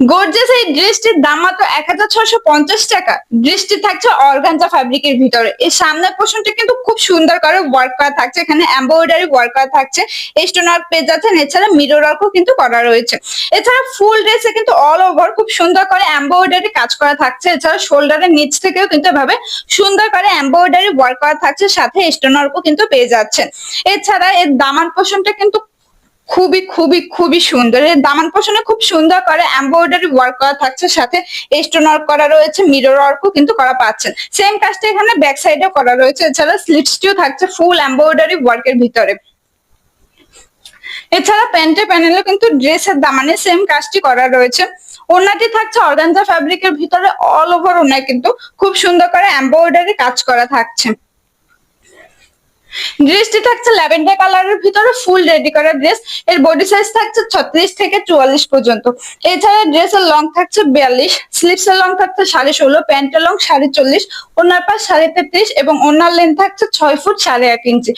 Gorgeous এই ড্রেসটির দাম মাত্র ১,৬৫০ টাকা। ড্রেসটি থাকছে অর্গানজা ফ্যাব্রিকের ভিতরে। এর সামনের পোর্শনটা কিন্তু খুব সুন্দর করে ওয়ার্ক করা থাকছে, এখানে এমব্রয়ডারি ওয়ার্ক করা থাকছে, স্টোন ওয়ার্ক পেয়ে যাচ্ছেন, এছাড়া মিরর ওয়ার্কও কিন্তু করা রয়েছে। এছাড়া ফুল ড্রেসে কিন্তু অল ওভার খুব সুন্দর করে এমব্রয়ডারি কাজ করা থাকছে, এছাড়া শোল্ডারের নিচ থেকেও কিন্তু এভাবে সুন্দর করে এমব্রয়ডারি ওয়ার্ক করা থাকছে, সাথে স্টোন ওয়ার্কও কিন্তু পেয়ে যাচ্ছেন। এছাড়া এর দামান পোর্শনটা কিন্তু খুবই খুবই খুবই সুন্দর। এর দামান পোর্শনে খুব সুন্দর করে এমব্রয়ডারি ওয়ার্ক করা থাকছে, সাথে স্টোন ওয়ার্ক করা রয়েছে, মিরর ওয়ার্কও কিন্তু করা পাচ্ছেন। সেম কাজটা এখানে ব্যাক সাইডেও করা রয়েছে, এছাড়া স্লিভসটিও থাকছে ফুল এমব্রয়ডারি ওয়ার্কের ভিতরে। এছাড়া প্যান্টের প্যানেলে কিন্তু ড্রেসের দামানে সেম কাজটি করা রয়েছে। ওড়নাটি থাকছে অর্গানজা ফ্যাব্রিকের ভিতরে, অল ওভার ওড়নায় কিন্তু খুব সুন্দর করে এমব্রয়ডারি কাজ করা থাকছে। ড্রেসটি থাকছে ল্যাভেন্ডার কালারের ভিতরে, ফুল রেডি করা ড্রেস। এর বডি সাইজ থাকছে 36 থেকে 44 পর্যন্ত। এছাড়া ড্রেসের লং থাকছে 42, স্লিভস এর লং থাকছে 16.5, প্যান্টের লং 40.5, ওনার পাশ 33.5 এবং ওনার লেন্থ থাকছে 6 ফুট 1.5 ইঞ্চি।